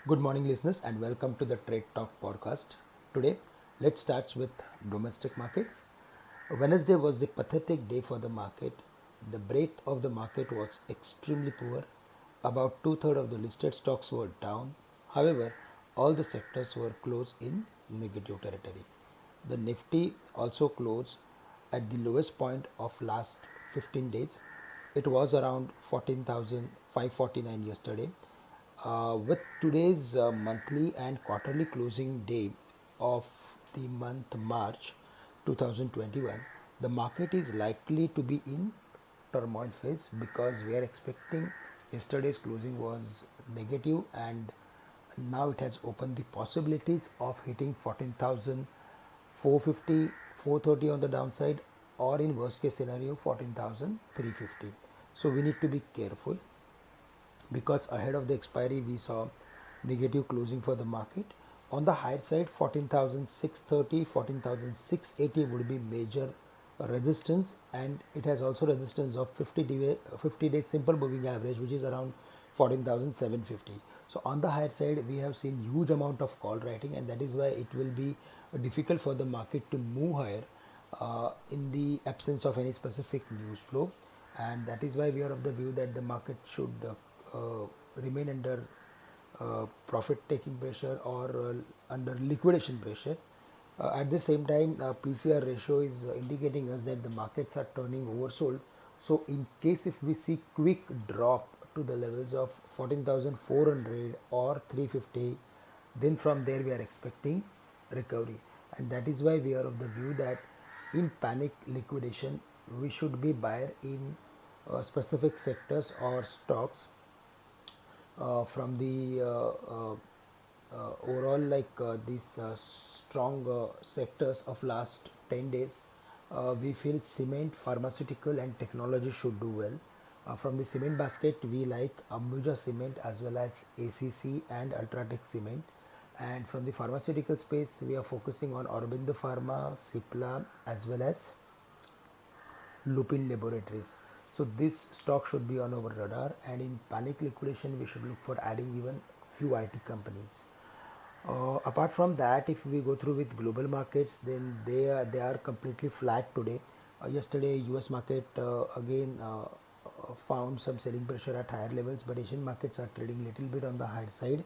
Good morning, listeners, and welcome to the Trade Talk podcast. Today, let's start with domestic markets. Wednesday was the pathetic day for the market. The breadth of the market was extremely poor. About two-thirds of the listed stocks were down. However, all the sectors were closed in negative territory. The Nifty also closed at the lowest point of last 15 days. It was around 14,549 yesterday. With today's monthly and quarterly closing day of the month March 2021, the market is likely to be in turmoil phase because we are expecting yesterday's closing was negative and now it has opened the possibilities of hitting 14,450, 430 on the downside, or in worst case scenario 14,350. So we need to be careful because ahead of the expiry we saw negative closing for the market. On the higher side, 14,630, 14,680 would be major resistance, and it has also resistance of 50-day simple moving average, which is around 14,750. So on the higher side we have seen huge amount of call writing, and that is why it will be difficult for the market to move higher in the absence of any specific news flow, and that is why we are of the view that the market should remain under profit taking pressure or under liquidation pressure. At the same time, PCR ratio is indicating us that the markets are turning oversold. So in case if we see quick drop to the levels of 14,400 or 350, then from there we are expecting recovery, and that is why we are of the view that in panic liquidation we should be buyer in specific sectors or stocks from the overall, like these strong sectors of last 10 days. We feel cement, pharmaceutical and technology should do well. From the cement basket we like Ambuja Cement as well as ACC and Ultratech Cement, and from the pharmaceutical space we are focusing on Aurobindo Pharma, Cipla as well as Lupin Laboratories. So this stock should be on our radar, and in panic liquidation we should look for adding even few IT companies. Apart from that, if we go through with global markets, then they are completely flat today. Yesterday US market again found some selling pressure at higher levels, but Asian markets are trading little bit on the higher side.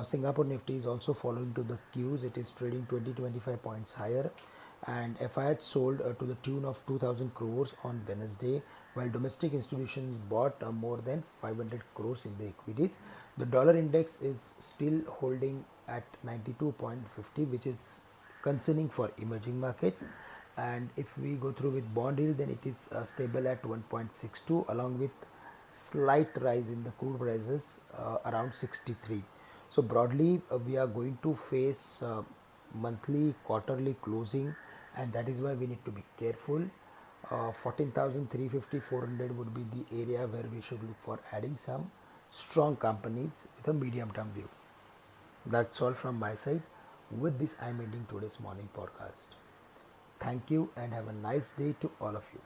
Singapore Nifty is also following to the cues. It is trading 20-25 points higher, and FIH sold to the tune of 2,000 crores on Wednesday, while domestic institutions bought more than 500 crores in the equities. The dollar index is still holding at 92.50, which is concerning for emerging markets. And if we go through with bond yield, then it is stable at 1.62 along with slight rise in the crude prices around 63. So broadly we are going to face monthly, quarterly closing, and that is why we need to be careful. 14,350, 400 would be the area where we should look for adding some strong companies with a medium term view. That's all from my side. With this, I'm ending today's morning podcast. Thank you and have a nice day to all of you.